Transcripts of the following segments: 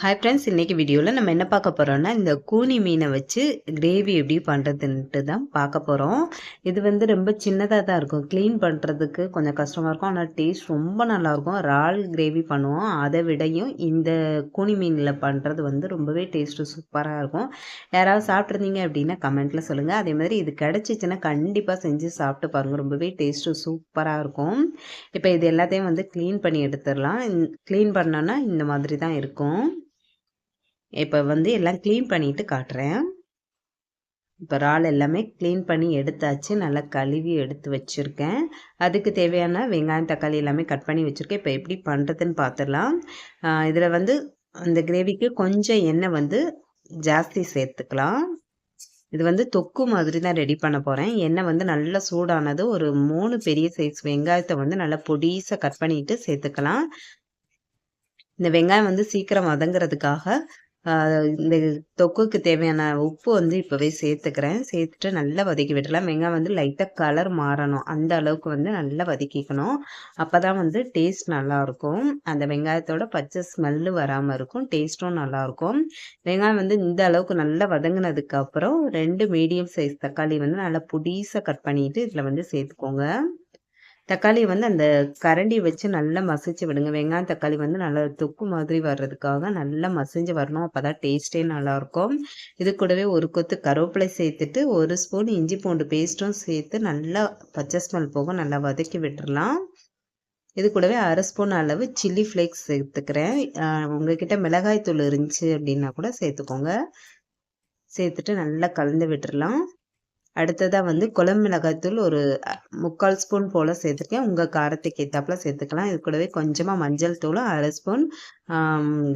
Hi friends, இன்னைக்கு வீடியோவில் நம்ம என்ன பார்க்க போகிறோம்னா இந்த கூனி மீனை வச்சு கிரேவி எப்படி பண்ணுறதுன்ட்டு தான் பார்க்க போகிறோம். இது வந்து ரொம்ப சின்னதாக தான் இருக்கும், க்ளீன் பண்ணுறதுக்கு கொஞ்சம் கஷ்டமாக இருக்கும். ஆனால் டேஸ்ட் ரொம்ப நல்லாயிருக்கும். இறால் கிரேவி பண்ணுவோம், அதை விடையும் இந்த கூனி மீனில் பண்ணுறது வந்து ரொம்பவே டேஸ்ட்டு சூப்பராக இருக்கும். யாராவது சாப்பிட்ருந்தீங்க அப்படின்னா கமெண்ட்டில் சொல்லுங்கள். அதே மாதிரி இது கிடச்சிச்சின்னா கண்டிப்பாக செஞ்சு சாப்பிட்டு பாருங்கள், ரொம்பவே டேஸ்ட்டு சூப்பராக இருக்கும். இப்போ இது எல்லாத்தையும் வந்து க்ளீன் பண்ணி எடுத்துடலாம். க்ளீன் பண்ணோன்னா இந்த மாதிரி தான் இருக்கும். இப்போ வந்து எல்லாம் க்ளீன் பண்ணிட்டு காட்டுறேன். இப்போ இறால் எல்லாமே க்ளீன் பண்ணி எடுத்தாச்சு, நல்லா கழுவி எடுத்து வச்சுருக்கேன். அதுக்கு தேவையான வெங்காயம் தக்காளி எல்லாமே கட் பண்ணி வச்சுருக்கேன். இப்போ எப்படி பண்ணுறதுன்னு பார்த்துடலாம். இதில் வந்து அந்த கிரேவிக்கு கொஞ்சம் எண்ணெய் வந்து ஜாஸ்தி சேர்த்துக்கலாம். இது வந்து தொக்கு மாதிரி தான் ரெடி பண்ண போகிறேன். எண்ணெய் வந்து நல்லா சூடானது ஒரு 3 பெரிய சைஸ் வெங்காயத்தை வந்து நல்லா பொடிசாக கட் பண்ணிட்டு சேர்த்துக்கலாம். இந்த வெங்காயம் வந்து சீக்கிரம் வதங்குறதுக்காக இந்த தொக்குக்கு தேவையான உப்பு வந்து இப்போவே சேர்த்துக்கிறேன். சேர்த்துட்டு நல்லா வதக்கி விட்டுலாம். வெங்காயம் வந்து லைட்டாக கலர் மாறணும், அந்த அளவுக்கு வந்து நல்லா வதக்கிக்கணும். அப்போ தான் வந்து டேஸ்ட் நல்லாயிருக்கும். அந்த வெங்காயத்தோட பச்சை ஸ்மெல்லு வராமல் இருக்கும், டேஸ்ட்டும் நல்லாயிருக்கும். வெங்காயம் வந்து இந்த அளவுக்கு நல்லா வதங்கினதுக்கப்புறம் 2 மீடியம் சைஸ் தக்காளி வந்து நல்லா பொடிசாக கட் பண்ணிவிட்டு இதில் வந்து சேர்த்துக்கோங்க. தக்காளியை வந்து அந்த கரண்டி வச்சு நல்லா மசிச்சு விடுங்க. வெங்காயம் தக்காளி வந்து நல்லா தொக்கு மாதிரி வர்றதுக்காக நல்லா மசிஞ்சு வரணும், அப்போ தான் டேஸ்ட்டே நல்லாயிருக்கும். இது கூடவே ஒரு கொத்து கருவேப்பிலை சேர்த்துட்டு 1 ஸ்பூன் இஞ்சி பூண்டு பேஸ்ட்டும் சேர்த்து நல்லா பச்சை ஸ்மெல் போக நல்லா வதக்கி விட்டுறலாம். இது கூடவே 1/2 ஸ்பூன் அளவு சில்லி ஃப்ளேக்ஸ் சேர்த்துக்கிறேன். உங்ககிட்ட மிளகாய் தூள் இருந்துச்சு அப்படின்னா கூட சேர்த்துக்கோங்க. சேர்த்துட்டு நல்லா கலந்து விட்டுறலாம். அடுத்ததாக வந்து குழம்பு மிளகாய்த்தூள் ஒரு 3/4 ஸ்பூன் போல் சேர்த்துருக்கேன். உங்கள் காரத்துக்கு ஏற்றாப்புல சேர்த்துக்கலாம். இது கூடவே கொஞ்சமாக மஞ்சள் தூளும் 1/2 ஸ்பூன்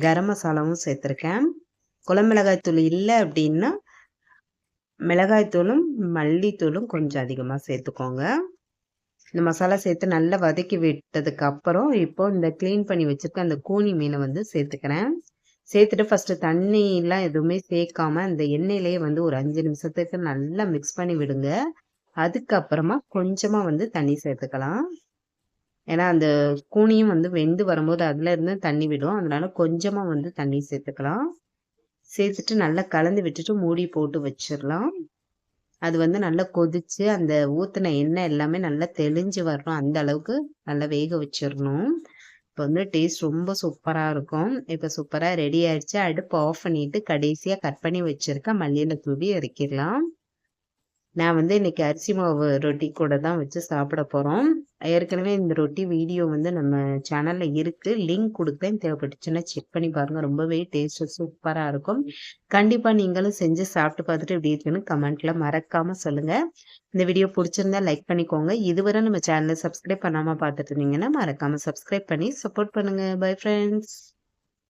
கரம் மசாலாவும் சேர்த்துருக்கேன். குழம்பு மிளகாய்த்தூள் இல்லை அப்படின்னா மிளகாய்த்தூளும் மல்லித்தூளும் கொஞ்சம் அதிகமாக சேர்த்துக்கோங்க. இந்த மசாலா சேர்த்து நல்லா வதக்கி விட்டதுக்கு அப்புறம் இப்போ இந்த க்ளீன் பண்ணி வச்சுருக்க அந்த கூனி மீனை வந்து சேர்த்துக்கிறேன். சேர்த்துட்டு ஃபஸ்ட்டு தண்ணிலாம் எதுவுமே சேர்க்காம அந்த எண்ணெயிலேயே வந்து ஒரு 5 நிமிஷத்துக்கு நல்லா மிக்ஸ் பண்ணி விடுங்க. அதுக்கப்புறமா கொஞ்சமாக வந்து தண்ணி சேர்த்துக்கலாம். ஏன்னா அந்த கூனியும் வந்து வெந்து வரும்போது அதில் இருந்து தண்ணி விடும், அதனால கொஞ்சமாக வந்து தண்ணி சேர்த்துக்கலாம். சேர்த்துட்டு நல்லா கலந்து விட்டுட்டு மூடி போட்டு வச்சிடலாம். அது வந்து நல்லா கொதிச்சு அந்த ஊற்றின எண்ணெய் எல்லாமே நல்லா தெளிஞ்சு வரணும், அந்த அளவுக்கு நல்லா வேக வச்சிடணும். இப்போ வந்து டேஸ்ட் ரொம்ப சூப்பராக இருக்கும். இப்போ சூப்பராக ரெடி ஆயிடுச்சு. அடுப்பு ஆஃப் பண்ணிவிட்டு கடைசியாக கட் பண்ணி வச்சுருக்க மல்லியில தூவி இறக்கிடலாம். நான் வந்து இன்னைக்கு அரிசி மாவு ரொட்டி கூட தான் வச்சு சாப்பிட போகிறோம். ஏற்கனவே இந்த ரொட்டி வீடியோ வந்து நம்ம சேனலில் இருக்குது, லிங்க் கொடுத்தேன், தேவைப்பட்டுச்சுன்னா செக் பண்ணி பாருங்கள். ரொம்பவே டேஸ்ட்டு சூப்பராக இருக்கும். கண்டிப்பாக நீங்களும் செஞ்சு சாப்பிட்டு பார்த்துட்டு எப்படி இருக்குன்னு கமெண்ட்டில் மறக்காமல் சொல்லுங்கள். இந்த வீடியோ பிடிச்சிருந்தா லைக் பண்ணிக்கோங்க. இதுவரை நம்ம சேனலை சப்ஸ்கிரைப் பண்ணாமல் பார்த்துட்டு இருந்தீங்கன்னா மறக்காமல் சப்ஸ்கிரைப் பண்ணி சப்போர்ட் பண்ணுங்கள். Bye friends.